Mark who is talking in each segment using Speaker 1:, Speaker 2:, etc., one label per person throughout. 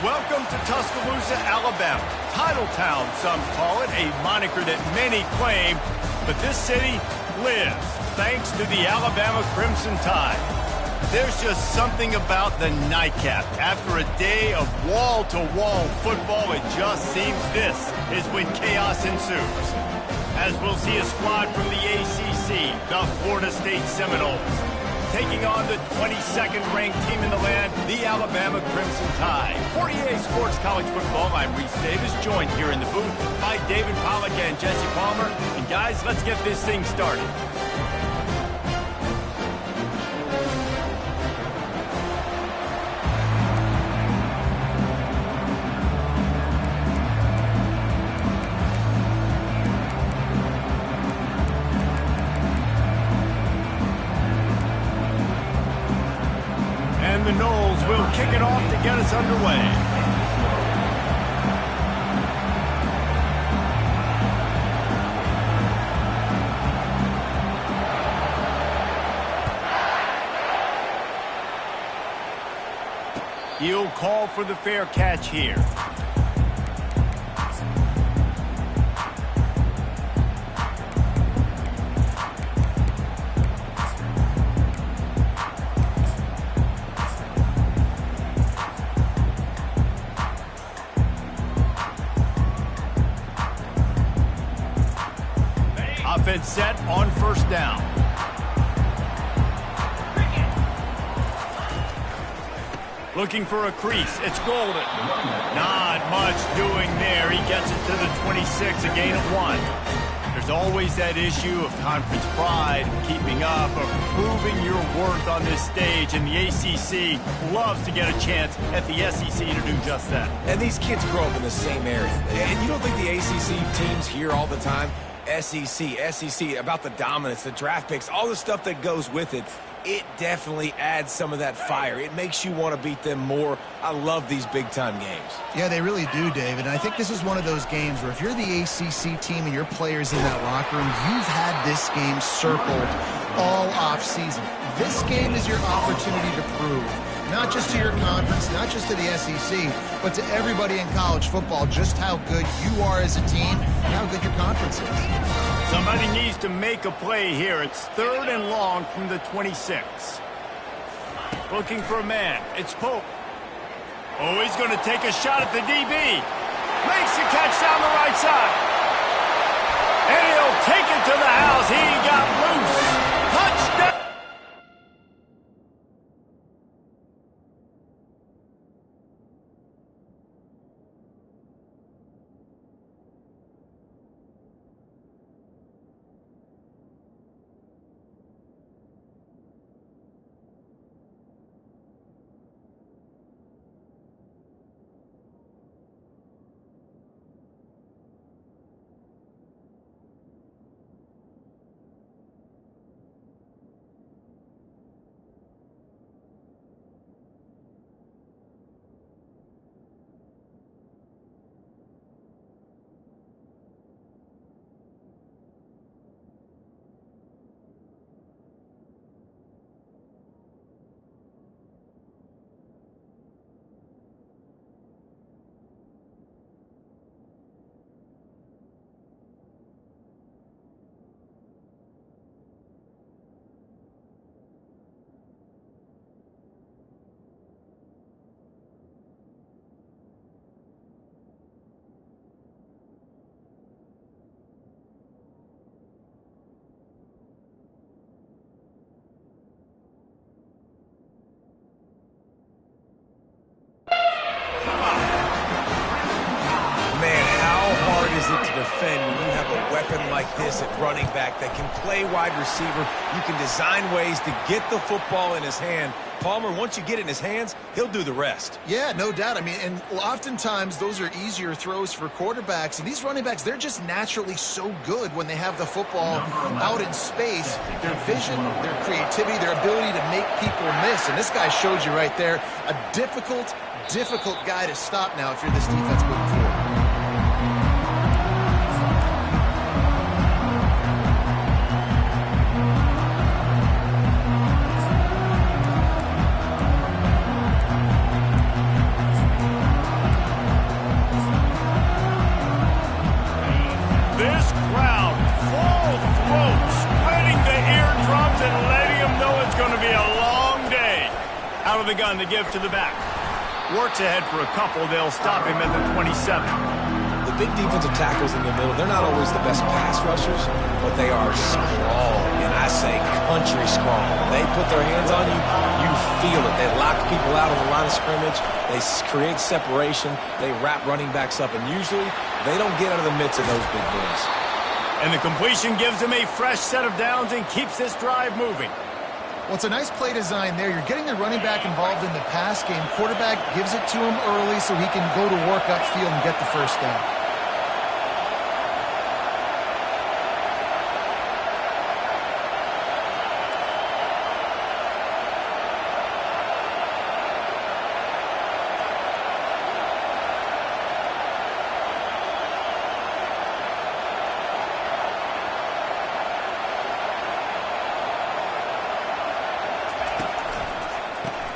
Speaker 1: Welcome to Tuscaloosa, Alabama. Title Town, some call it, a moniker that many claim, but this city lives thanks to the Alabama Crimson Tide. There's just something about the nightcap. After a day of wall-to-wall football, it just seems this is when chaos ensues. As we'll see a squad from the ACC, the Florida State Seminoles, taking on the 22nd ranked team in the land, the Alabama Crimson Tide. 48 Sports College Football, I'm Reese Davis, joined here in the booth by David Pollack and Jesse Palmer. And guys, let's get this thing started. The Noles will kick it off to get us underway. He'll call for the fair catch here. Offense set on first down. Looking for a crease. It's Golden. Not much doing there. He gets it to the 26, a gain of 1. There's always that issue of conference pride, keeping up, of proving your worth on this stage, and the ACC loves to get a chance at the SEC to do just that.
Speaker 2: And these kids grow up in the same area. And you don't think the ACC teams hear all the time? SEC, about the dominance, the draft picks, all the stuff that goes with it. It definitely adds some of that fire. It makes you want to beat them more. I love these big-time games.
Speaker 3: Yeah, they really do, David. And I think this is one of those games where if you're the ACC team and your players in that locker room, you've had this game circled all off-season. This game is your opportunity to prove, not just to your conference, not just to the SEC, but to everybody in college football, just how good you are as a team and how good your conference is.
Speaker 1: Somebody needs to make a play here. It's 3rd and long from the 26. Looking for a man. It's Pope. Oh, he's going to take a shot at the DB. Makes the catch down the right side. And he'll take it to the house. He got loose. Touchdown.
Speaker 2: Defend when you have a weapon like this at running back that can play wide receiver. You can design ways to get the football in his hand. Palmer, once you get it in his hands, he'll do the rest.
Speaker 3: Yeah, no doubt. I mean, and oftentimes those are easier throws for quarterbacks. And these running backs, they're just naturally so good when they have the football out in space. Their vision, their creativity, their ability to make people miss. And this guy showed you right there, a difficult guy to stop now if you're this defense moving forward.
Speaker 1: Out of the gun to give to the back. Works ahead for a couple. They'll stop him at the 27.
Speaker 2: The big defensive tackles in the middle, they're not always the best pass rushers, but they are strong, and I say country strong. When they put their hands on you, you feel it. They lock people out on the line of scrimmage. They create separation. They wrap running backs up, and usually they don't get out of the midst of those big boys.
Speaker 1: And the completion gives him a fresh set of downs and keeps this drive moving.
Speaker 3: Well, it's a nice play design there. You're getting the running back involved in the pass game. Quarterback gives it to him early so he can go to work upfield and get the first down.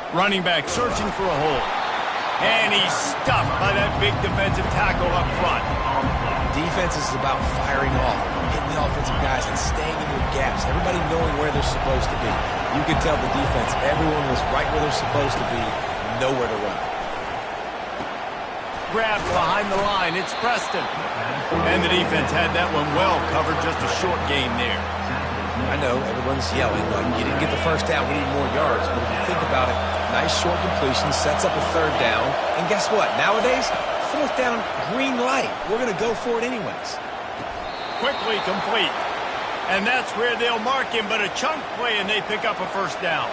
Speaker 1: Running back searching for a hole. And he's stuffed by that big defensive tackle up front.
Speaker 2: Defense is about firing off, hitting the offensive guys, and staying in your gaps. Everybody knowing where they're supposed to be. You could tell the defense, everyone was right where they're supposed to be, nowhere to run.
Speaker 1: Grabbed behind the line, it's Preston. And the defense had that one well covered, just a short gain there.
Speaker 2: I know, everyone's yelling, like, you didn't get the first down, we need more yards. But if you think about it, nice short completion, sets up a third down. And guess what? Nowadays, fourth down, green light. We're going to go for it anyways.
Speaker 1: Quickly complete. And that's where they'll mark him, but a chunk play, and they pick up a first down.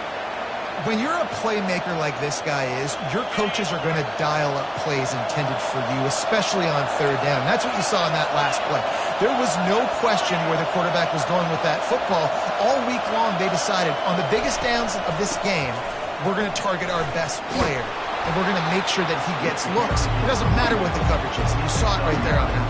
Speaker 3: When you're a playmaker like this guy is, your coaches are going to dial up plays intended for you, especially on third down. That's what you saw in that last play. There was no question where the quarterback was going with that football. All week long, they decided on the biggest downs of this game, we're going to target our best player, and we're going to make sure that he gets looks. It doesn't matter what the coverage is, and you saw it right there on that.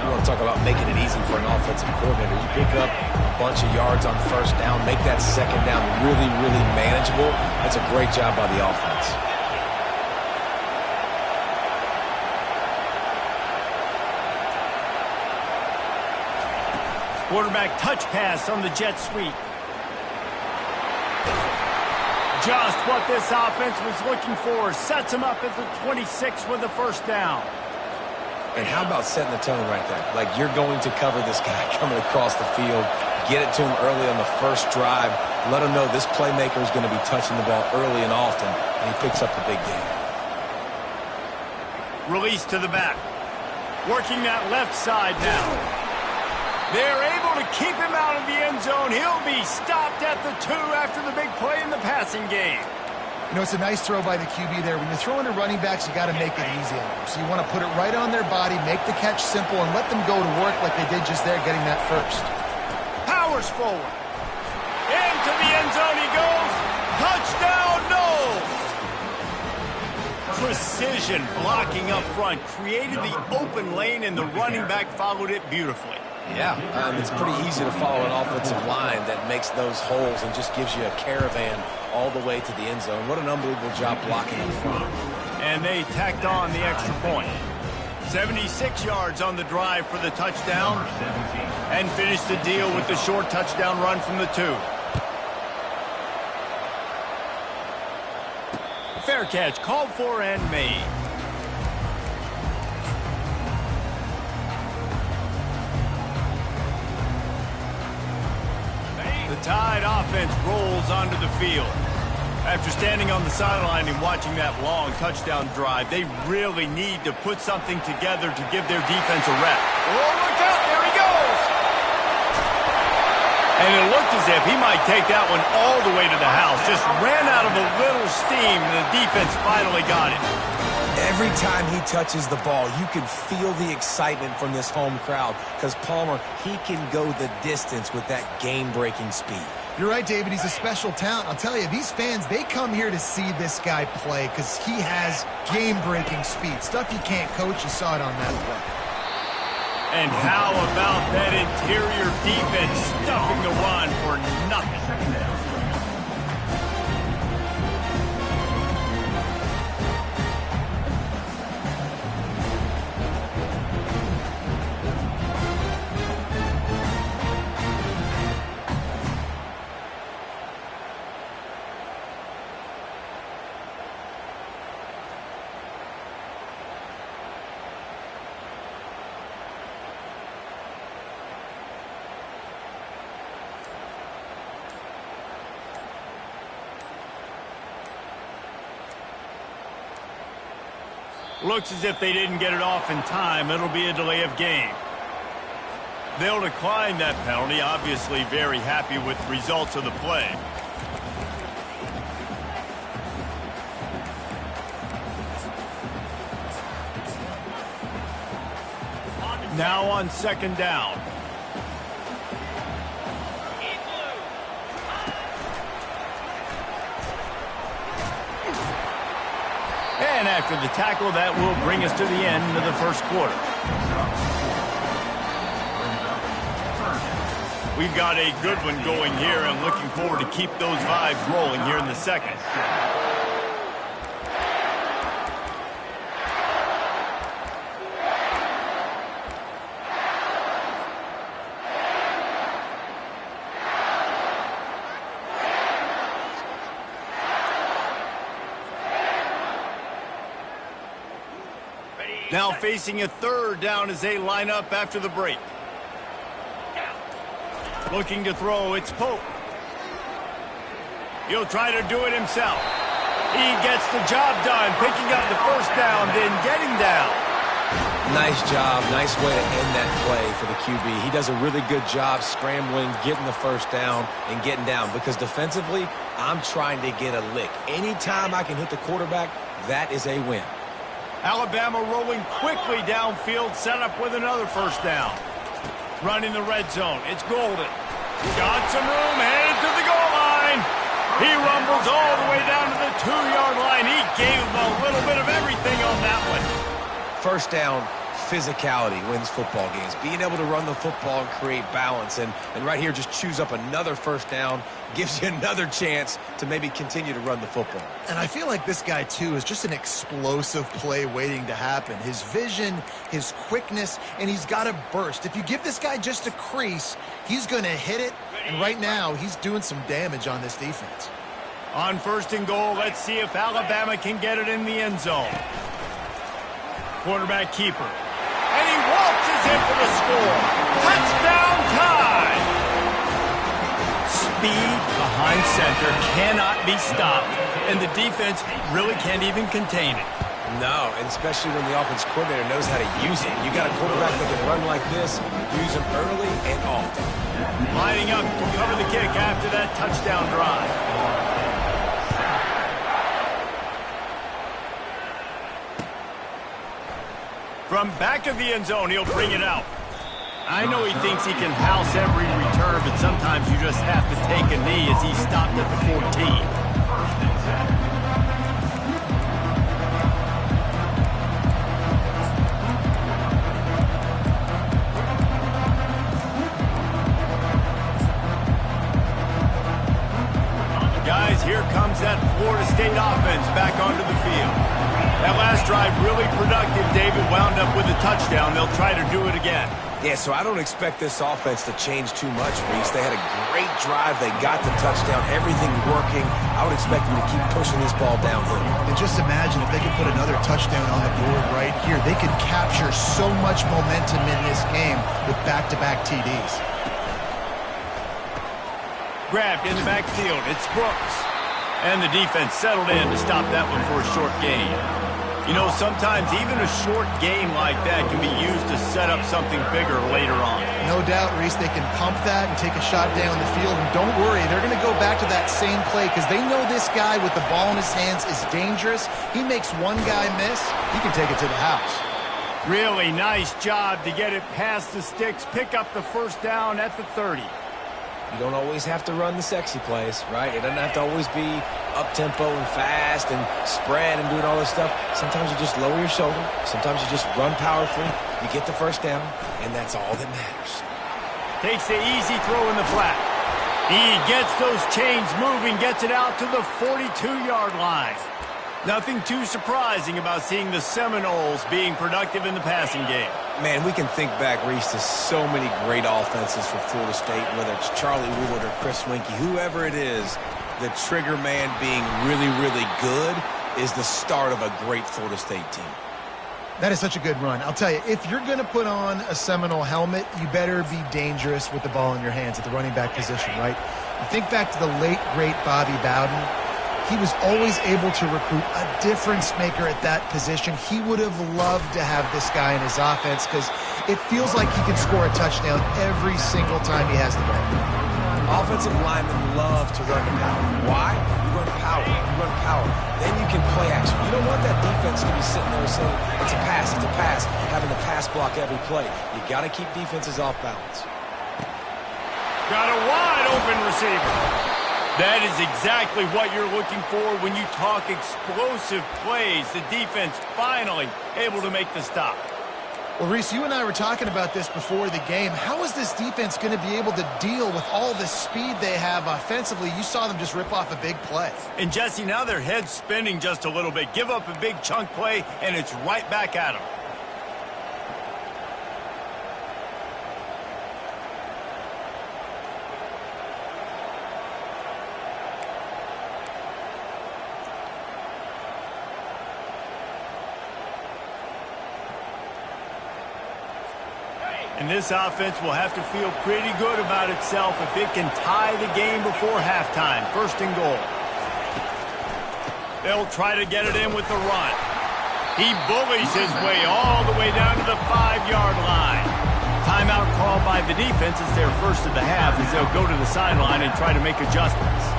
Speaker 2: You want to talk about making it easy for an offensive coordinator. You pick up a bunch of yards on first down, make that second down really, really manageable. That's a great job by the offense.
Speaker 1: Quarterback touch pass on the jet sweep. Just what this offense was looking for. Sets him up at the 26 with the first down.
Speaker 2: And how about setting the tone right there? Like, you're going to cover this guy coming across the field, get it to him early on the first drive, let him know this playmaker is going to be touching the ball early and often, and he picks up the big game.
Speaker 1: Release to the back. Working that left side now. They're able to keep him out of the end zone. He'll be stopped at the 2 after the big play in the passing game.
Speaker 3: You know, it's a nice throw by the QB there. When you're throwing to running backs, you got to make it easy on them. So you want to put it right on their body, make the catch simple, and let them go to work like they did just there, getting that first.
Speaker 1: Powers forward. Into the end zone he goes. Touchdown, no! Precision blocking up front. Created the open lane, and the running back followed it beautifully.
Speaker 2: Yeah, it's pretty easy to follow an offensive line that makes those holes and just gives you a caravan all the way to the end zone. What an unbelievable job blocking up front.
Speaker 1: And they tacked on the extra point. 76 yards on the drive for the touchdown, and finished the deal with the short touchdown run from the 2. Fair catch called for and made. The Tide offense rolls onto the field. After standing on the sideline and watching that long touchdown drive, they really need to put something together to give their defense a rep. Oh, look out! There he goes! And it looked as if he might take that one all the way to the house. Just ran out of a little steam, and the defense finally got it.
Speaker 2: Every time he touches the ball, you can feel the excitement from this home crowd, because Palmer, he can go the distance with that game-breaking speed.
Speaker 3: You're right, David. He's a special talent. I'll tell you, these fans, they come here to see this guy play because he has game-breaking speed. Stuff you can't coach. You saw it on that play.
Speaker 1: And how about that interior defense stuffing the run for nothing? Looks as if they didn't get it off in time. It'll be a delay of game. They'll decline that penalty, obviously very happy with the results of the play. Now on second down. And after the tackle, that will bring us to the end of the first quarter. We've got a good one going here and looking forward to keep those vibes rolling here in the second. Now facing a third down as they line up after the break. Looking to throw, it's Pope. He'll try to do it himself. He gets the job done, picking up the first down, then getting down.
Speaker 2: Nice job, nice way to end that play for the QB. He does a really good job scrambling, getting the first down, and getting down. Because defensively, I'm trying to get a lick. Anytime I can hit the quarterback, that is a win.
Speaker 1: Alabama rolling quickly downfield, set up with another first down. Running the red zone. It's Golden. Got some room, headed to the goal line. He rumbles all the way down to the 2-yard line. He gave him a little bit of everything on that one.
Speaker 2: First down, physicality wins football games. Being able to run the football and create balance. And right here, just choose up another first down. Gives you another chance to maybe continue to run the football.
Speaker 3: And I feel like this guy, too, is just an explosive play waiting to happen. His vision, his quickness, and he's got a burst. If you give this guy just a crease, he's going to hit it. And right now, he's doing some damage on this defense.
Speaker 1: On first and goal, let's see if Alabama can get it in the end zone. Quarterback keeper. And he waltzes in for the score. Touchdown time! Speed behind center cannot be stopped, and the defense really can't even contain it.
Speaker 2: No, and especially when the offense coordinator knows how to use it. You got a quarterback that can run like this, use him early and often.
Speaker 1: Lining up to cover the kick after that touchdown drive. From back of the end zone, he'll bring it out. I know he thinks he can house every return, but sometimes you just have to take a knee as he stopped at the 14. Guys, here comes that Florida State offense back onto the field. That last drive really productive. David wound up with a touchdown. They'll try to do it again.
Speaker 2: Yeah, so I don't expect this offense to change too much, Reese. They had a great drive. They got the touchdown. Everything working. I would expect them to keep pushing this ball downhill.
Speaker 3: And just imagine if they could put another touchdown on the board right here. They could capture so much momentum in this game with back-to-back TDs.
Speaker 1: Grabbed in the backfield. It's Brooks. And the defense settled in to stop that one for a short gain. You know, sometimes even a short game like that can be used to set up something bigger later on.
Speaker 3: No doubt, Reese, they can pump that and take a shot down the field. And don't worry, they're going to go back to that same play because they know this guy with the ball in his hands is dangerous. He makes one guy miss, he can take it to the house.
Speaker 1: Really nice job to get it past the sticks, pick up the first down at the 30.
Speaker 2: You don't always have to run the sexy plays, right? It doesn't have to always be up-tempo and fast and spread and doing all this stuff. Sometimes you just lower your shoulder. Sometimes you just run powerfully. You get the first down, and that's all that matters.
Speaker 1: Takes the easy throw in the flat. He gets those chains moving, gets it out to the 42-yard line. Nothing too surprising about seeing the Seminoles being productive in the passing game.
Speaker 2: Man, we can think back, Reese, to so many great offenses for Florida State, whether it's Charlie Wood or Chris Winkie, whoever it is, the trigger man being really, really good is the start of a great Florida State team.
Speaker 3: That is such a good run. I'll tell you, if you're going to put on a Seminole helmet, you better be dangerous with the ball in your hands at the running back position, right? You think back to the late, great Bobby Bowden. He was always able to recruit a difference maker at that position. He would have loved to have this guy in his offense because it feels like he can score a touchdown every single time he has the ball.
Speaker 2: Offensive linemen love to run the power. Why? You run power. You run power. Then you can play action. You don't want that defense to be sitting there saying, it's a pass, having to pass block every play. You got to keep defenses off balance.
Speaker 1: Got a wide open receiver. That is exactly what you're looking for when you talk explosive plays. The defense finally able to make the stop.
Speaker 3: Well, Reese, you and I were talking about this before the game. How is this defense going to be able to deal with all the speed they have offensively? You saw them just rip off a big play.
Speaker 1: And, Jesse, now their head's spinning just a little bit. Give up a big chunk play, and it's right back at them. And this offense will have to feel pretty good about itself if it can tie the game before halftime. First and goal. They'll try to get it in with the run. He bullies his way all the way down to the 5-yard line. Timeout called by the defense. It's their first of the half as they'll go to the sideline and try to make adjustments.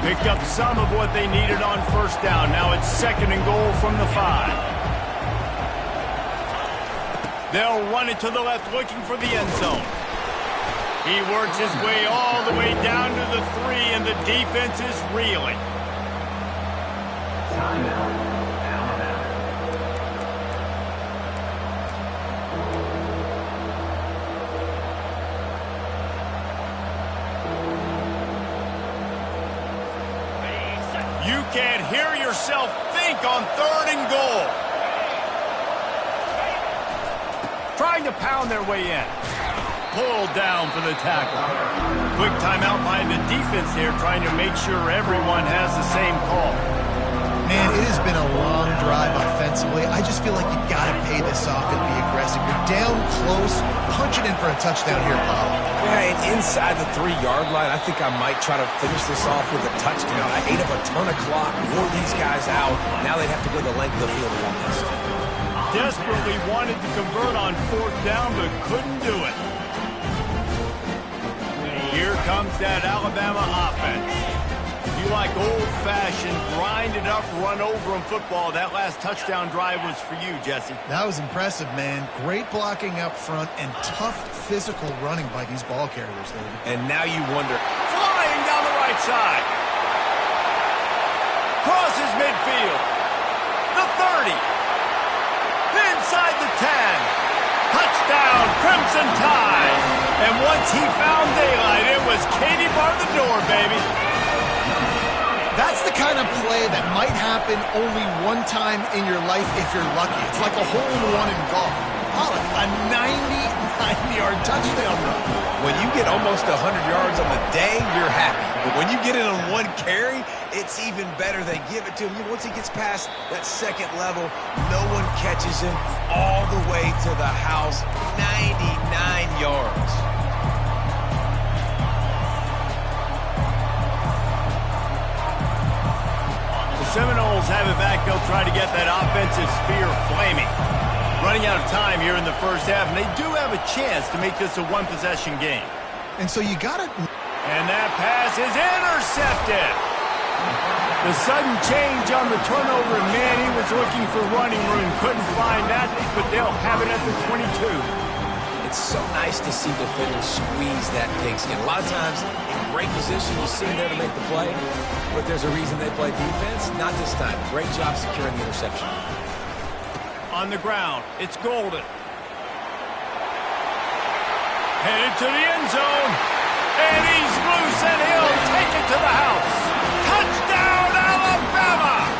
Speaker 1: Picked up some of what they needed on first down. Now it's second and goal from the 5. They'll run it to the left looking for the end zone. He works his way all the way down to the 3, and the defense is reeling.
Speaker 4: Timeout.
Speaker 1: You can't hear yourself think on third and goal. Trying to pound their way in. Pulled down for the tackle. Quick timeout by the defense here, trying to make sure everyone has the same call.
Speaker 3: Man, it has been a long drive offensively. I just feel like you got to pay this off and be aggressive. You're down close. Punch it in for a touchdown here, Paul.
Speaker 2: Yeah, and inside the 3-yard line, I think I might try to finish this off with a touchdown. I ate up a ton of clock, wore these guys out. Now they'd have to go the length of the field on this.
Speaker 1: Desperately wanted to convert on fourth down, but couldn't do it. Here comes that Alabama offense. You like old-fashioned, grind-it-up, run-over in football. That last touchdown drive was for you, Jesse.
Speaker 3: That was impressive, man. Great blocking up front and tough physical running by these ball carriers, David.
Speaker 2: And now you wonder.
Speaker 1: Flying down the right side. Crosses midfield. The 30. Inside the 10. Touchdown, Crimson Tide. And once he found daylight, it was Katie bar the door, baby.
Speaker 3: That's the kind of play that might happen only one time in your life if you're lucky. It's like a hole-in-one in golf. Call it a 99-yard touchdown run.
Speaker 2: When you get almost 100 yards on the day, you're happy. But when you get it on one carry, it's even better. They give it to him. Once he gets past that second level, no one catches him all the way to the house. 99 yards.
Speaker 1: Seminoles have it back. They'll try to get that offensive spear flaming. Running out of time here in the first half, and they do have a chance to make this a one-possession game.
Speaker 3: And so you got to...
Speaker 1: And that pass is intercepted. The sudden change on the turnover, man, he was looking for running room. Couldn't find that, but they'll have it at the 22.
Speaker 2: It's so nice to see defenders squeeze that pigskin. A lot of times, in great position, you see them there to make the play, but there's a reason they play defense. Not this time. Great job securing the interception.
Speaker 1: On the ground, it's Golden. Headed to the end zone, and he's loose, and he'll take it to the house. Touchdown, Alabama!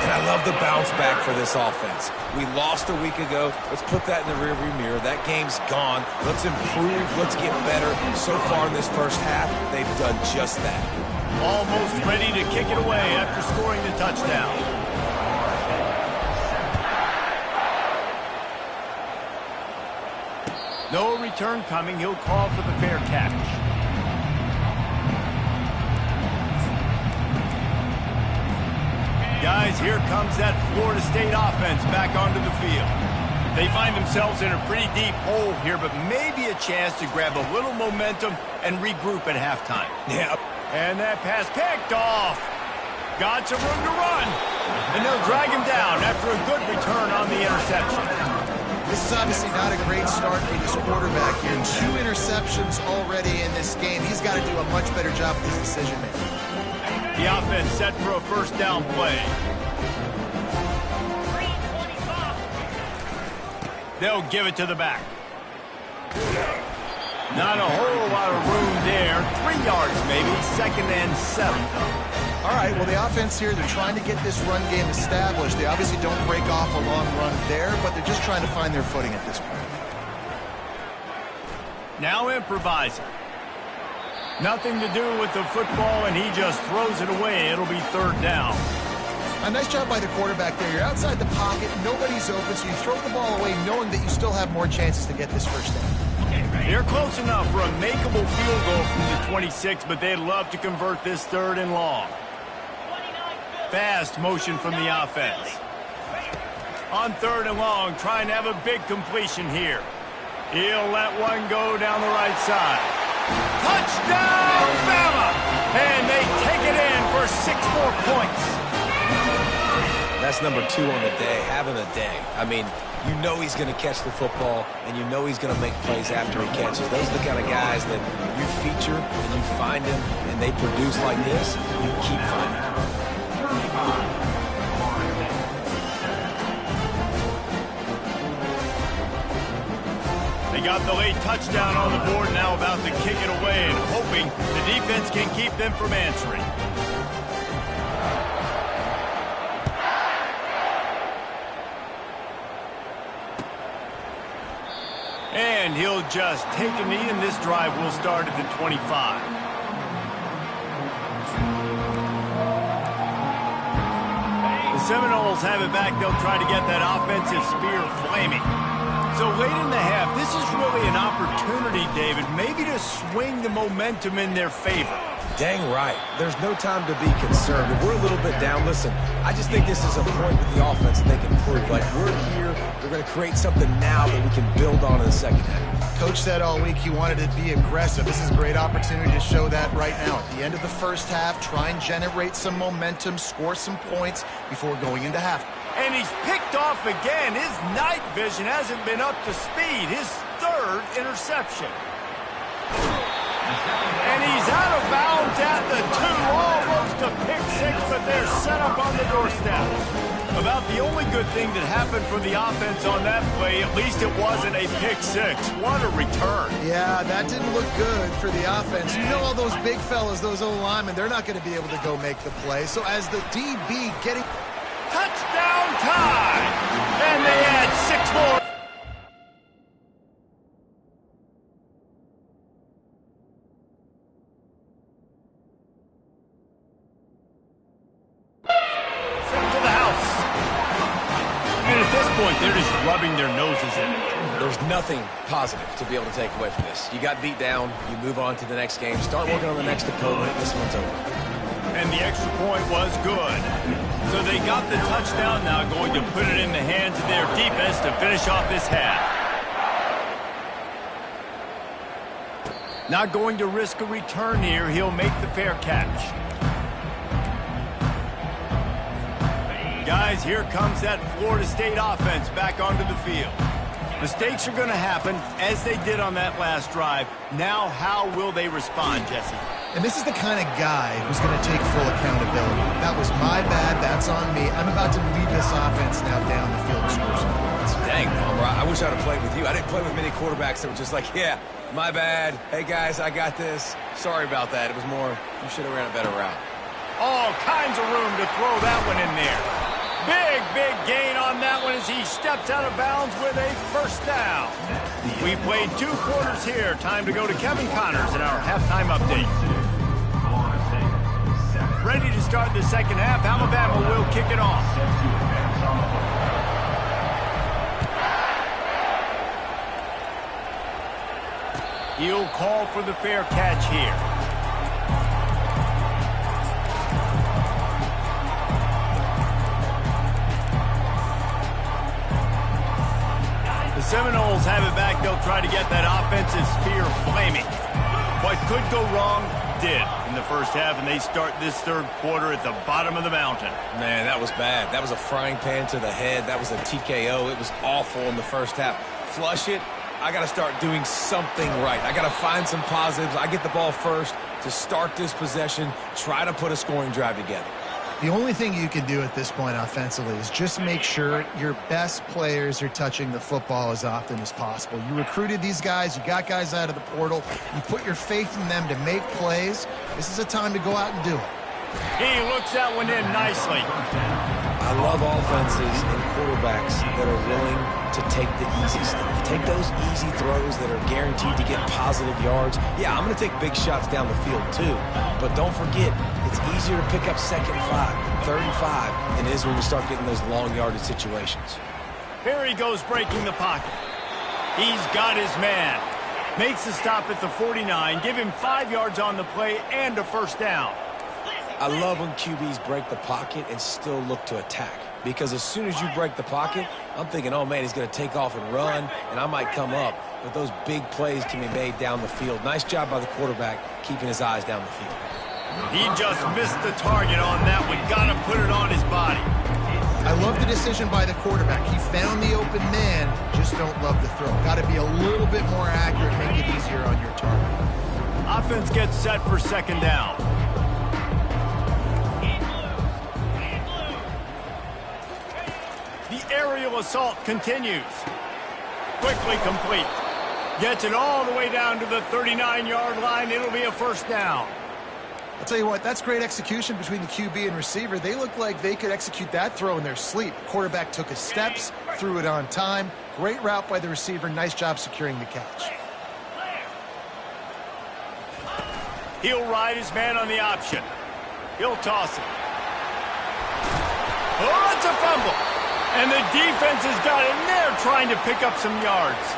Speaker 2: And I love the bounce back for this offense. We lost a week ago. Let's put that in the rearview mirror. That game's gone. Let's improve. Let's get better. So far in this first half, they've done just that.
Speaker 1: Almost ready to kick it away after scoring the touchdown. No return coming. He'll call for the fair catch. Guys, here comes that Florida State offense back onto the field. They find themselves in a pretty deep hole here, but maybe a chance to grab a little momentum and regroup at halftime.
Speaker 2: Yeah.
Speaker 1: And that pass picked off. Got some room to run. And they'll drag him down after a good return on the interception.
Speaker 3: This is obviously not a great start for this quarterback here. 2 interceptions already in this game. He's got to do a much better job with his decision-making.
Speaker 1: The offense set for a first down play. They'll give it to the back. Not a whole lot of room there. 3 yards maybe. 2nd and 7.
Speaker 3: All right, well, the offense here, they're trying to get this run game established. They obviously don't break off a long run there, but they're just trying to find their footing at this point.
Speaker 1: Now improvising. Nothing to do with the football, and he just throws it away. It'll be 3rd down.
Speaker 3: A nice job by the quarterback there. You're outside the pocket, nobody's open, so you throw the ball away knowing that you still have more chances to get this first down.
Speaker 1: They're close enough for a makeable field goal from the 26, but they'd love to convert this 3rd and long. Fast motion from the offense. On 3rd and long, trying to have a big completion here. He'll let one go down the right side. Touchdown, Bama! And they take it in for 6 more points.
Speaker 2: That's number 2 on the day, having a day. I mean, you know he's going to catch the football, and you know he's going to make plays after he catches. Those are the kind of guys that you feature, and you find them, and they produce like this, you keep finding them.
Speaker 1: They got the late touchdown on the board, now about to kick it away and hoping the defense can keep them from answering. And he'll just take a knee, and this drive will start at the 25. The Seminoles have it back. They'll try to get that offensive spear flaming. So late in the half, this is really an opportunity, David, maybe to swing the momentum in their favor.
Speaker 2: Dang right. There's no time to be concerned. If we're a little bit down, listen, I just think this is a point with the offense that they can prove. Like, we're here, we're going to create something now that we can build on in the second half.
Speaker 3: Coach said all week he wanted to be aggressive. This is a great opportunity to show that right now. At the end of the first half, try and generate some momentum, score some points before going into half.
Speaker 1: And he's picked off again. His night vision hasn't been up to speed. His 3rd interception. And he's out of bounds at the 2. Almost a pick 6, but they're set up on the doorstep. About the only good thing that happened for the offense on that play, at least it wasn't a pick 6. What a return.
Speaker 3: Yeah, that didn't look good for the offense. You know all those big fellas, those O-linemen, they're not going to be able to go make the play. So as the DB getting...
Speaker 1: Touchdown time! And they add 6 more. To the house. And at this point, they're just rubbing their noses in it.
Speaker 2: There's nothing positive to be able to take away from this. You got beat down, you move on to the next game, start working on the next opponent, this one's over.
Speaker 1: And the extra point was good. So they got the touchdown, now going to put it in the hands of their defense to finish off this half. Not going to risk a return here. He'll make the fair catch. Guys, here comes that Florida State offense back onto the field. Mistakes are going to happen, as they did on that last drive. Now, how will they respond, Jesse?
Speaker 3: And this is the kind of guy who's going to take full accountability. That was my bad. That's on me. I'm about to lead this offense now down the field and score some points.
Speaker 2: Dang, Palmer, I wish I'd have played with you. I didn't play with many quarterbacks that were just like, yeah, my bad. Hey, guys, I got this. Sorry about that. It was more, you should have ran a better route.
Speaker 1: All kinds of room to throw that one in there. Big gain on that one as he steps out of bounds with a first down. We played 2 quarters here. Time to go to Kevin Connors in our halftime update. Ready to start the second half. Alabama will kick it off. He'll call for the fair catch here. The Seminoles have it back. They'll try to get that offensive spear flaming. What could go wrong did in the first half, and they start this third quarter at the bottom of the mountain.
Speaker 2: Man, that was bad. That was a frying pan to the head. That was a TKO. It was awful in the first half. Flush it. I got to start doing something right. I got to find some positives. I get the ball first to start this possession, try to put a scoring drive together.
Speaker 3: The only thing you can do at this point offensively is just make sure your best players are touching the football as often as possible. You recruited these guys. You got guys out of the portal. You put your faith in them to make plays. This is a time to go out and do it.
Speaker 1: He looks that one in nicely.
Speaker 2: I love offenses and quarterbacks that are willing to take the easy stuff. Take those easy throws that are guaranteed to get positive yards. Yeah, I'm going to take big shots down the field too. But don't forget, it's easier to pick up 2nd and 5, 3rd and 5 than it is when we start getting those long yardage situations.
Speaker 1: Here he goes breaking the pocket. He's got his man. Makes the stop at the 49. Give him 5 yards on the play and a first down.
Speaker 2: I love when QBs break the pocket and still look to attack. Because as soon as you break the pocket, I'm thinking, oh, man, he's going to take off and run, and I might come up. But those big plays can be made down the field. Nice job by the quarterback keeping his eyes down the field.
Speaker 1: He just missed the target on that one. Got to put it on his body.
Speaker 3: I love the decision by the quarterback. He found the open man, just don't love the throw. Got to be a little bit more accurate, make it easier on your target.
Speaker 1: Offense gets set for 2nd down. The aerial assault continues. Quickly complete. Gets it all the way down to the 39-yard line. It'll be a first down.
Speaker 3: I'll tell you what, that's great execution between the QB and receiver. They look like they could execute that throw in their sleep. Quarterback took his steps, threw it on time. Great route by the receiver. Nice job securing the catch.
Speaker 1: He'll ride his man on the option. He'll toss it. Oh, it's a fumble. And the defense has got in there trying to pick up some yards.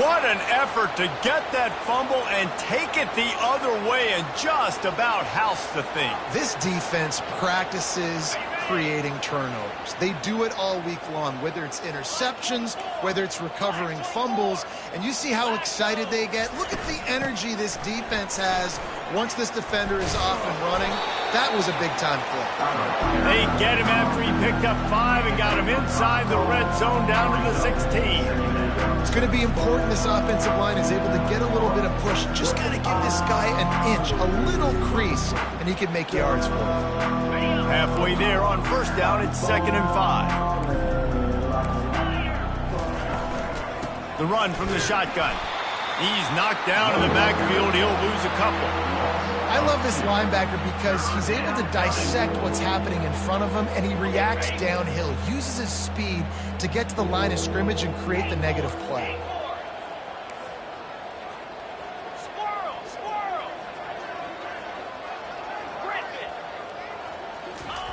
Speaker 1: What an effort to get that fumble and take it the other way and just about house the thing.
Speaker 3: This defense practices creating turnovers. They do it all week long, whether it's interceptions, whether it's recovering fumbles, and you see how excited they get. Look at the energy this defense has once this defender is off and running. That was a big-time play.
Speaker 1: They get him after he picked up 5 and got him inside the red zone down to the 16.
Speaker 3: It's going to be important this offensive line is able to get a little bit of push. Just got to give this guy an inch, a little crease, and he can make yards for him.
Speaker 1: Halfway there on first down, it's 2nd and 5. The run from the shotgun. He's knocked down in the backfield. He'll lose a couple.
Speaker 3: I love this linebacker because he's able to dissect what's happening in front of him, and he reacts downhill, uses his speed to get to the line of scrimmage and create the negative play.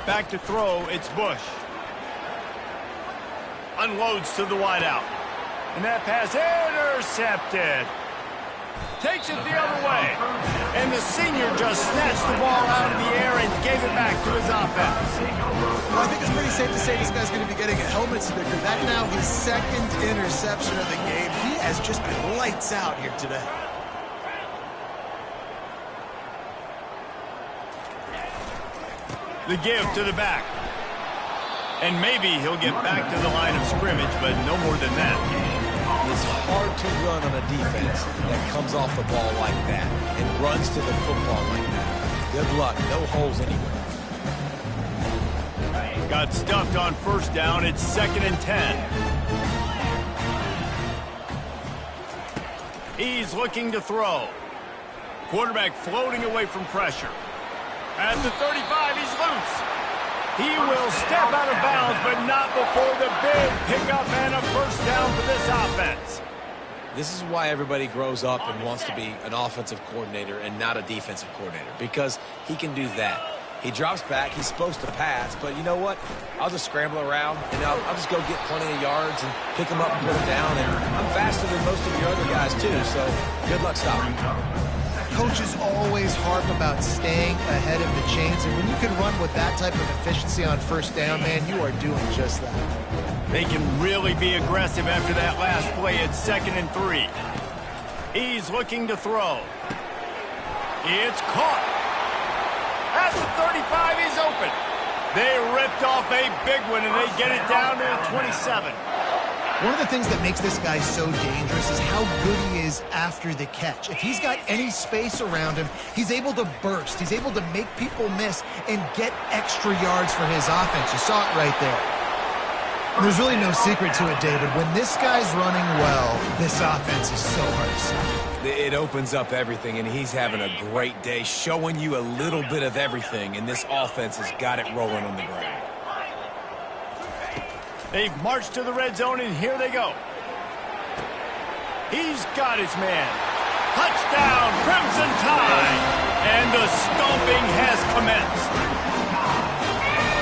Speaker 1: Back to throw, it's Bush. Unloads to the wideout. And that pass intercepted. Takes it the other way. And the senior just snatched the ball out of the air and gave it back to his offense.
Speaker 3: Well, I think it's pretty safe to say this guy's going to be getting a helmet sticker. That's now his 2nd interception of the game. He has just been lights out here today.
Speaker 1: The give to the back. And maybe he'll get back to the line of scrimmage, but no more than that.
Speaker 2: It's hard to run on a defense that comes off the ball like that and runs to the football like that. Good luck. No holes anywhere.
Speaker 1: Got stuffed on first down. It's 2nd and 10. He's looking to throw. Quarterback floating away from pressure. At the 35, he's loose. He will step out of bounds, but not before the big pickup and a first down for this offense.
Speaker 2: This is why everybody grows up and wants to be an offensive coordinator and not a defensive coordinator, because he can do that. He drops back. He's supposed to pass, but you know what? I'll just scramble around, and I'll just go get plenty of yards and pick him up and put him down. And I'm faster than most of your other guys, too, so good luck stopping.
Speaker 3: Coaches always harp about staying ahead of the chains, and when you can run with that type of efficiency on first down, man, you are doing just that.
Speaker 1: They can really be aggressive after that last play. It's 2nd and 3. He's looking to throw. It's caught. At the 35, he's open. They ripped off a big one, and they get it down to the 27.
Speaker 3: One of the things that makes this guy so dangerous is how good he is after the catch. If he's got any space around him, he's able to burst. He's able to make people miss and get extra yards for his offense. You saw it right there. And there's really no secret to it, David. When this guy's running well, this offense is so hard to stop.
Speaker 2: It opens up everything, and he's having a great day, showing you a little bit of everything, and this offense has got it rolling on the ground.
Speaker 1: They've marched to the red zone, and here they go. He's got his man. Touchdown, Crimson Tide! And the stomping has commenced.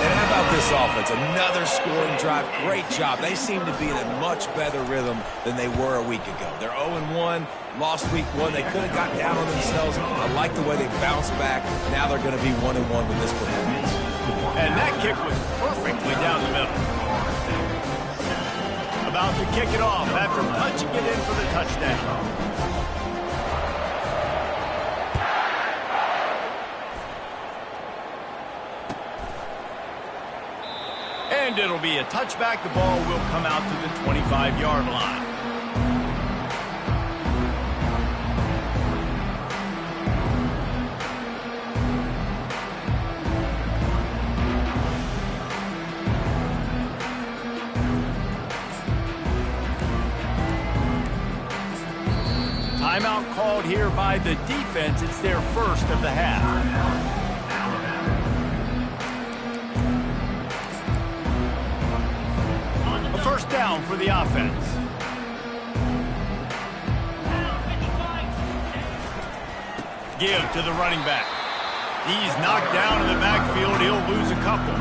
Speaker 2: And how about this offense? Another scoring drive. Great job. They seem to be in a much better rhythm than they were a week ago. They're 0-1, lost week 1. They could have got down on themselves. I like the way they bounced back. Now they're going to be 1-1 with this performance.
Speaker 1: And that kick was perfectly down the middle. About to kick it off after punching it in for the touchdown. And it'll be a touchback. The ball will come out to the 25-yard line. Timeout called here by the defense. It's their first of the half. First down for the offense. Give to the running back. He's knocked down in the backfield. He'll lose a couple.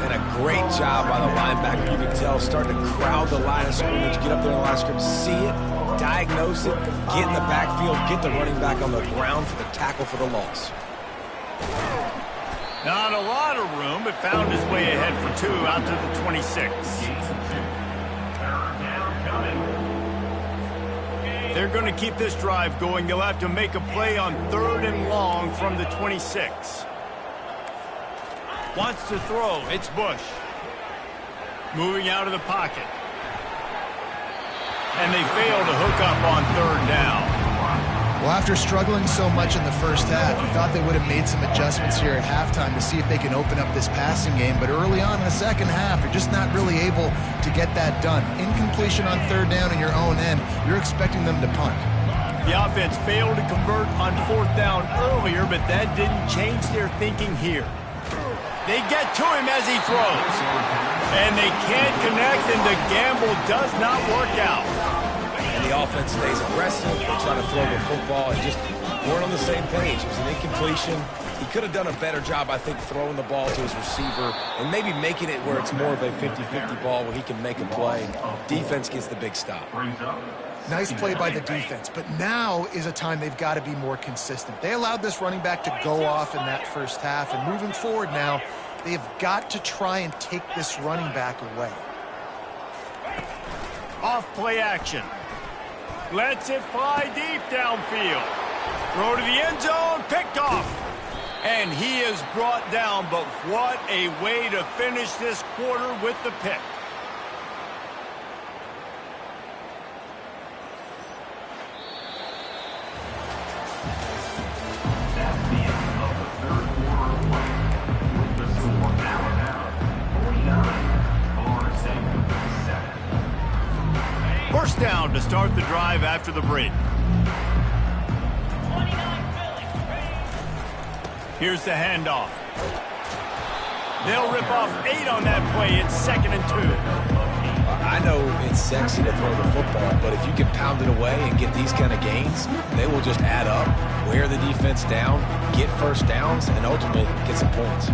Speaker 2: And a great job by the linebacker. You can tell, starting to crowd the line of scrimmage, get up there in the line of scrimmage, see it, diagnose it, get in the backfield, get the running back on the ground for the tackle for the loss.
Speaker 1: Not a lot of room, but found his way ahead for 2 out to the 26. They're going to keep this drive going. They'll have to make a play on 3rd and long from the 26. Wants to throw. It's Bush. Moving out of the pocket. And they fail to hook up on 3rd down.
Speaker 3: Well, after struggling so much in the first half, you thought they would have made some adjustments here at halftime to see if they can open up this passing game. But early on in the second half, you're just not really able to get that done. Incompletion on 3rd down in your own end, you're expecting them to punt.
Speaker 1: The offense failed to convert on 4th down earlier, but that didn't change their thinking here. They get to him as he throws. And they can't connect, and the gamble does not work out.
Speaker 2: And the offense stays aggressive. They try to throw the football and just weren't on the same page. It was an incompletion. He could have done a better job, I think, throwing the ball to his receiver and maybe making it where it's more of a 50-50 ball where he can make a play. Defense gets the big stop.
Speaker 3: Nice play by the defense, but now is a time they've got to be more consistent. They allowed this running back to go off in that first half, and moving forward now, they've got to try and take this running back away.
Speaker 1: Off play action. Lets it fly deep downfield. Throw to the end zone, picked off. And he is brought down, but what a way to finish this quarter with the pick. First down to start the drive after the break. Here's the handoff. They'll rip off 8 on that play. It's 2nd and 2.
Speaker 2: I know it's sexy to throw the football, but if you can pound it away and get these kind of gains, they will just add up, wear the defense down, get first downs, and ultimately get some points.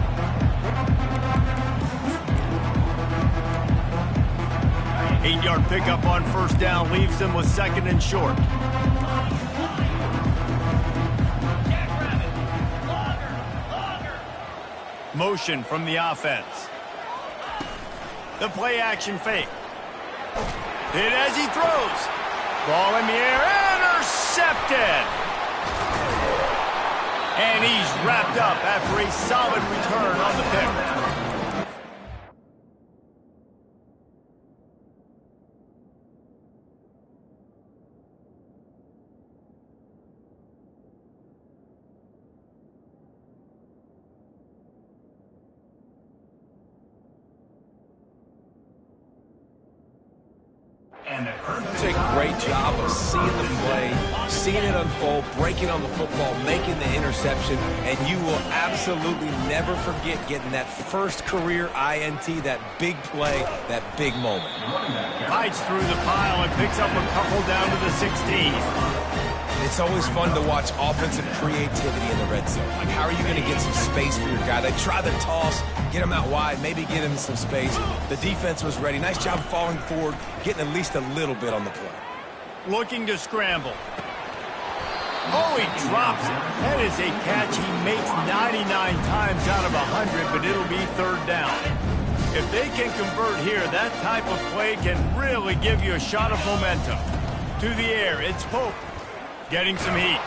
Speaker 1: Eight-yard pickup on first down leaves them with 2nd and short. Motion from the offense. The play action fake. Hit as he throws. Ball in the air, intercepted. And he's wrapped up after a solid return on the pick.
Speaker 2: Does a great job of seeing the play, seeing it unfold, breaking on the football, making the interception, and you will absolutely never forget getting that first career INT, that big play, that big moment.
Speaker 1: Fights through the pile and picks up a couple down to the 16.
Speaker 2: It's always fun to watch offensive creativity in the red zone. Like, how are you going to get some space for your guy? They try the toss, get him out wide, maybe get him some space. The defense was ready. Nice job falling forward, getting at least a little bit on the play.
Speaker 1: Looking to scramble. Oh, he drops it. That is a catch he makes 99 times out of 100, but it'll be 3rd down. If they can convert here, that type of play can really give you a shot of momentum. To the air, it's Pope. Getting some heat.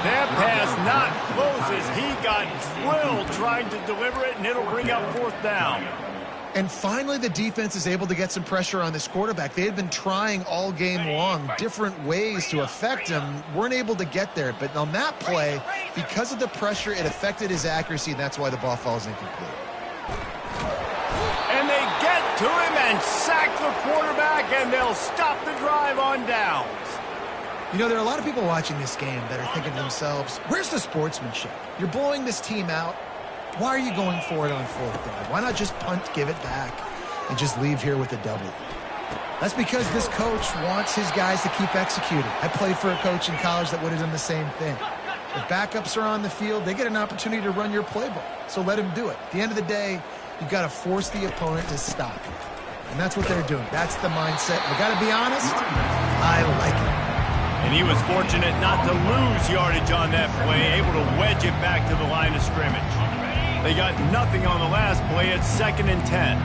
Speaker 1: That pass not close as he got drilled trying to deliver it, and it'll bring up 4th down.
Speaker 3: And finally, the defense is able to get some pressure on this quarterback. They had been trying all game long different ways to affect him, weren't able to get there. But on that play, because of the pressure, it affected his accuracy, and that's why the ball falls incomplete.
Speaker 1: And they get to him and sack the quarterback, and they'll stop the drive on downs.
Speaker 3: You know, there are a lot of people watching this game that are thinking to themselves, where's the sportsmanship? You're blowing this team out. Why are you going for it on 4th down? Why not just punt, give it back, and just leave here with a W? That's because this coach wants his guys to keep executing. I played for a coach in college that would have done the same thing. If backups are on the field, they get an opportunity to run your playbook, so let him do it. At the end of the day, you've got to force the opponent to stop you. And that's what they're doing. That's the mindset. I got to be honest, I like it.
Speaker 1: And he was fortunate not to lose yardage on that play, able to wedge it back to the line of scrimmage. They got nothing on the last play. It's 2nd and 10.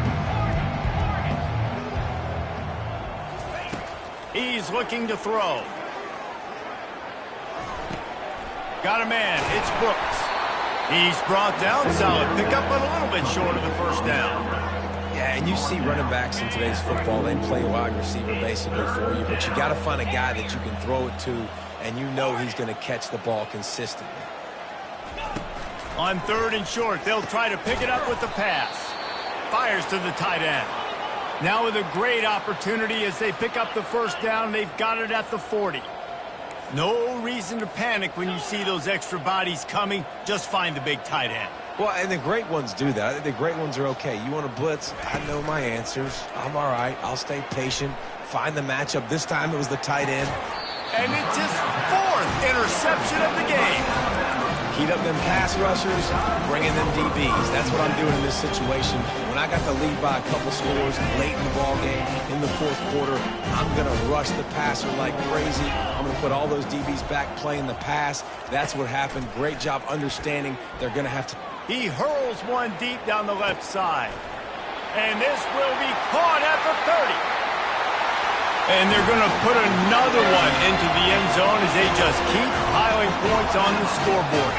Speaker 1: He's looking to throw. Got a man. It's Brooks. He's brought down. Solid pickup, but a little bit short of the 1st down.
Speaker 2: Yeah, and you see running backs in today's football, they play wide receiver basically for you, but you got to find a guy that you can throw it to, and you know he's going to catch the ball consistently.
Speaker 1: On 3rd and short, they'll try to pick it up with the pass. Fires to the tight end. Now with a great opportunity as they pick up the 1st down, they've got it at the 40. No reason to panic when you see those extra bodies coming. Just find the big tight end.
Speaker 2: Well, and the great ones do that. I think the great ones are okay. You want to blitz? I know my answers. I'm all right. I'll stay patient. Find the matchup. This time it was the tight end.
Speaker 1: And it's his 4th interception of the game.
Speaker 2: Heat up them pass rushers, bring in them DBs. That's what I'm doing in this situation. When I got the lead by a couple scores late in the ball game, in the 4th quarter, I'm going to rush the passer like crazy. I'm going to put all those DBs back playing the pass. That's what happened. Great job understanding they're going to have to.
Speaker 1: He hurls one deep down the left side. And this will be caught at the 30. And they're going to put another one into the end zone as they just keep piling points on the scoreboard.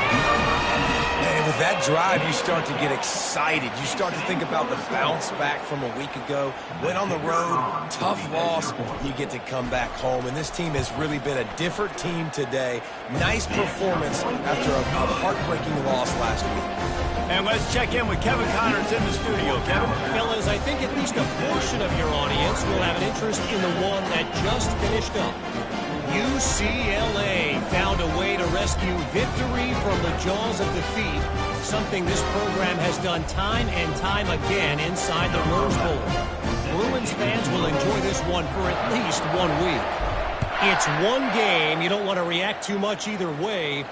Speaker 2: And with that drive, you start to get excited. You start to think about the bounce back from a week ago. Went on the road, tough loss. You get to come back home. And this team has really been a different team today. Nice performance after a heartbreaking loss last week.
Speaker 1: And let's check in with Kevin Connors in the studio. Kevin?
Speaker 4: Fellas, I think at least a portion of your audience will have an interest in the one that just finished up. UCLA found a way to rescue victory from the jaws of defeat, something this program has done time and time again inside the Rose Bowl. Bruins fans will enjoy this one for at least 1 week. It's one game. You don't want to react too much either way.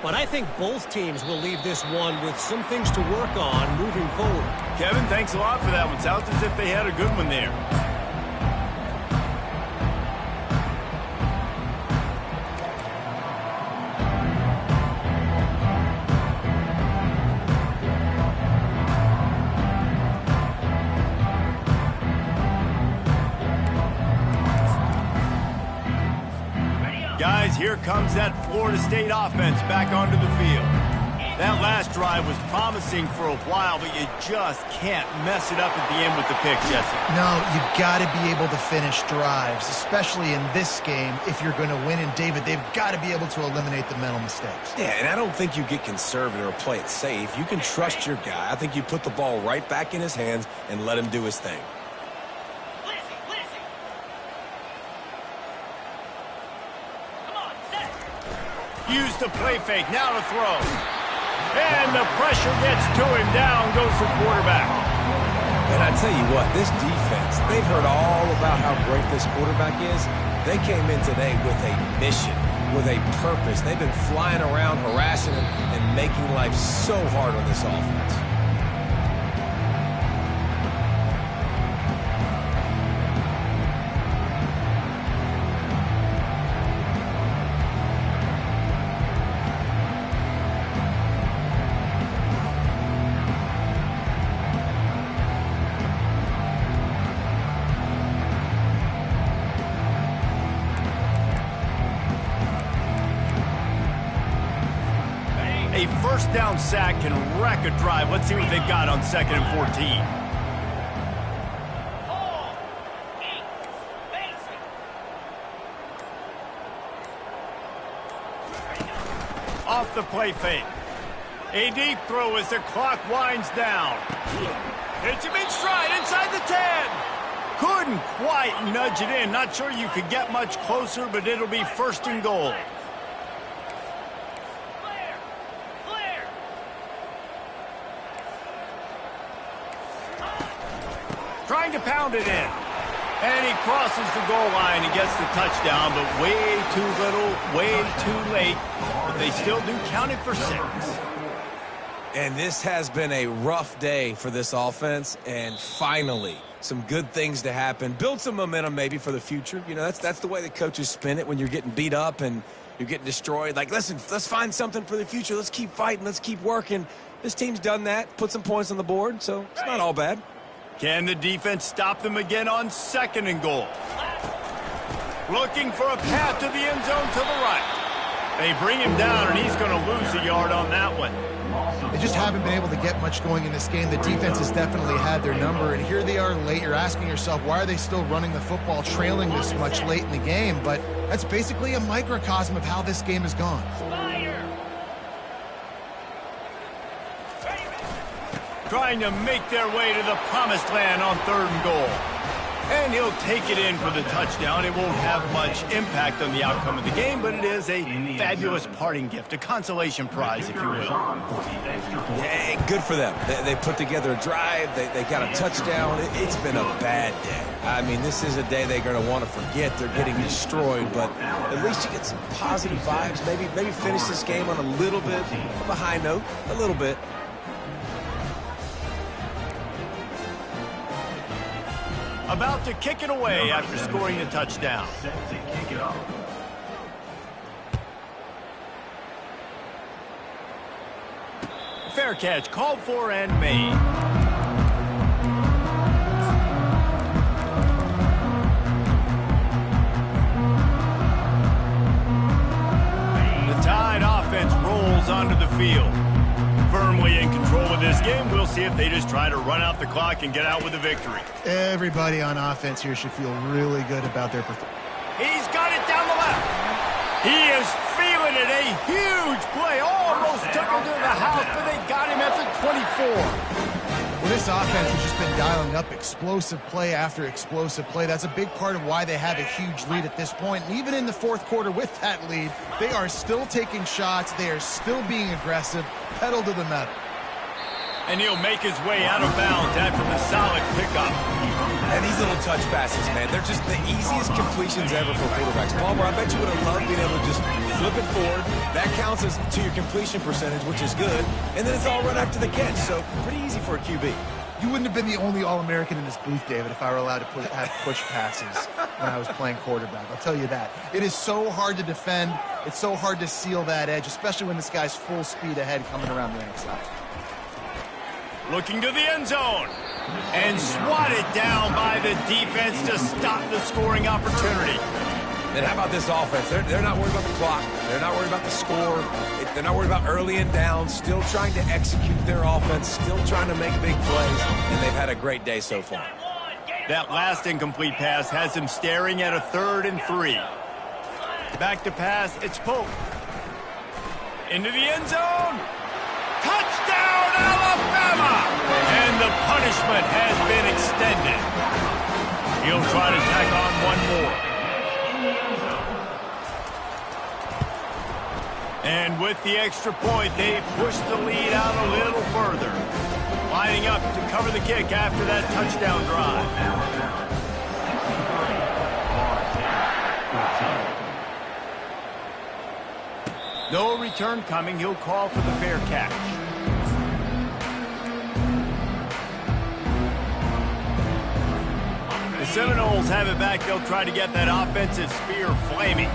Speaker 4: But I think both teams will leave this one with some things to work on moving forward.
Speaker 1: Kevin, thanks a lot for that one. Sounds as if they had a good one there. Guys, here comes that Florida State offense back onto the field. That last drive was promising for a while, but you just can't mess it up at the end with the pick, Jesse.
Speaker 3: No, you've got to be able to finish drives, especially in this game if you're going to win. And, David, they've got to be able to eliminate the mental mistakes.
Speaker 2: Yeah, and I don't think you get conservative or play it safe. You can trust your guy. I think you put the ball right back in his hands and let him do his thing.
Speaker 1: Use the play fake, now to throw. And the pressure gets to him, down goes the quarterback.
Speaker 2: And I tell you what, this defense, they've heard all about how great this quarterback is. They came in today with a mission, with a purpose. They've been flying around, harassing him, and making life so hard on this offense.
Speaker 1: A first down sack can wreck a drive. Let's see what they've got on 2nd and 14. Off the play fake. A deep throw as the clock winds down. It's a big stride inside the 10. Couldn't quite nudge it in. Not sure you could get much closer, but it'll be 1st and goal. Trying to pound it in. And he crosses the goal line and gets the touchdown, but way too little, way too late. But they still do count it for 6.
Speaker 2: And this has been a rough day for this offense, and finally, some good things to happen. Build some momentum maybe for the future. You know, that's the way the coaches spin it when you're getting beat up and you're getting destroyed. Like, listen, let's find something for the future. Let's keep fighting. Let's keep working. This team's done that, put some points on the board, so it's not all bad.
Speaker 1: Can the defense stop them again on 2nd and goal? Looking for a path to the end zone to the right. They bring him down, and he's going to lose a yard on that one.
Speaker 3: They just haven't been able to get much going in this game. The defense has definitely had their number, and here they are late. You're asking yourself, why are they still running the football, trailing this much late in the game? But that's basically a microcosm of how this game has gone.
Speaker 1: Trying to make their way to the promised land on 3rd and goal. And he'll take it in for the touchdown. It won't have much impact on the outcome of the game, but it is a fabulous parting gift, a consolation prize, if you will.
Speaker 2: Yeah, good for them. They put together a drive. They got a touchdown. It's been a bad day. I mean, this is a day they're going to want to forget. They're getting destroyed, but at least you get some positive vibes. Maybe finish this game on a little bit of a high note, a little bit.
Speaker 1: About to kick it away after scoring a touchdown. Fair catch, called for and made. The Tide offense rolls onto the field. Firmly in control of this game. We'll see if they just try to run out the clock and get out with a victory.
Speaker 3: Everybody on offense here should feel really good about their performance.
Speaker 1: He's got it down the left. He is feeling it. A huge play. Almost took him to the house, but they got him at the 24.
Speaker 3: Well, this offense has just been dialing up explosive play after explosive play. That's a big part of why they have a huge lead at this point. And even in the 4th quarter with that lead, they are still taking shots. They are still being aggressive, pedal to the metal.
Speaker 1: And he'll make his way out of bounds after the solid pickup.
Speaker 2: And these little touch passes, man, they're just the easiest completions ever for quarterbacks. Palmer, I bet you would have loved being able to just flip it forward. That counts as to your completion percentage, which is good. And then it's all run after the catch, so pretty easy for a QB.
Speaker 3: You wouldn't have been the only All-American in this booth, David, if I were allowed to have push passes when I was playing quarterback. I'll tell you that. It is so hard to defend. It's so hard to seal that edge, especially when this guy's full speed ahead coming around the outside.
Speaker 1: Looking to the end zone. And swatted down by the defense to stop the scoring opportunity.
Speaker 2: And how about this offense? They're not worried about the clock. They're not worried about the score. They're not worried about early and down. Still trying to execute their offense. Still trying to make big plays. And they've had a great day so far.
Speaker 1: That last incomplete pass has him staring at a 3rd and 3. Back to pass. It's Pope. Into the end zone. Touchdown, Alabama! And the punishment has been extended. He'll try to tack on one more. And with the extra point, they push the lead out a little further. Lining up to cover the kick after that touchdown drive. No return coming. He'll call for the fair catch. The Seminoles have it back. They'll try to get that offensive spear flaming.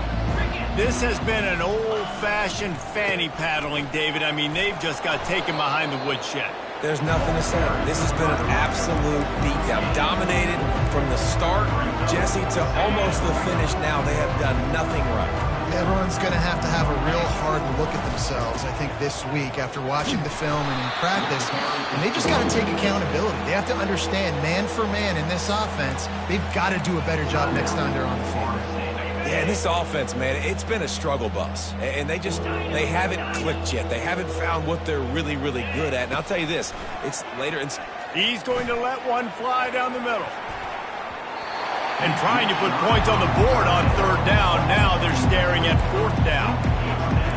Speaker 1: This has been an old-fashioned fanny paddling, David. I mean, they've just got taken behind the woodshed.
Speaker 2: There's nothing to say. This has been an absolute beatdown. Dominated from the start, Jesse, to almost the finish now. They have done nothing right.
Speaker 3: Everyone's going to have a real hard look at themselves, I think, this week after watching the film and in practice. And they just got to take accountability. They have to understand, man for man in this offense, they've got to do a better job next time they're on the field.
Speaker 2: Yeah, and this offense, man, it's been a struggle bus. And they haven't clicked yet. They haven't found what they're really, really good at. And I'll tell you this, it's later.
Speaker 1: He's going to let one fly down the middle. And trying to put points on the board on 3rd down. Now they're staring at 4th down.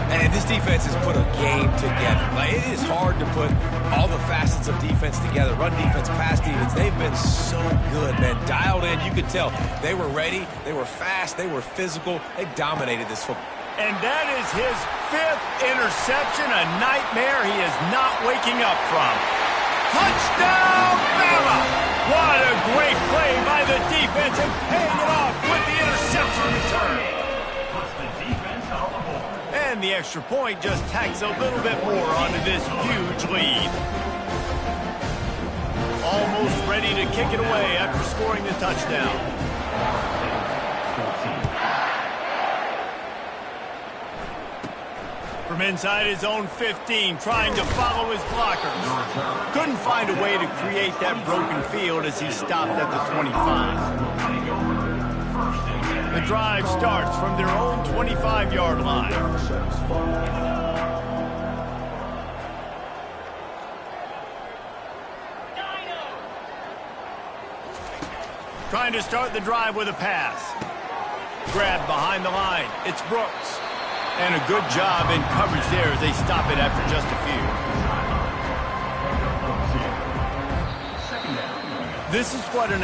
Speaker 2: And this defense has put a game together. Like, it is hard to put all the facets of defense together. Run defense, pass defense. They've been so good, man. Dialed in. You could tell they were ready. They were fast. They were physical. They dominated this football.
Speaker 1: And that is his 5th interception. A nightmare he is not waking up from. Touchdown, Bama! What a great play by the defense and paying it off with the interception return. And the extra point just tacks a little bit more onto this huge lead. Almost ready to kick it away after scoring the touchdown. From inside his own 15, trying to follow his blockers. Couldn't find a way to create that broken field as he stopped at the 25. The drive starts from their own 25-yard line. Trying to start the drive with a pass. Grabbed behind the line. It's Brooks. And a good job in coverage there as they stop it after just a few. This is what an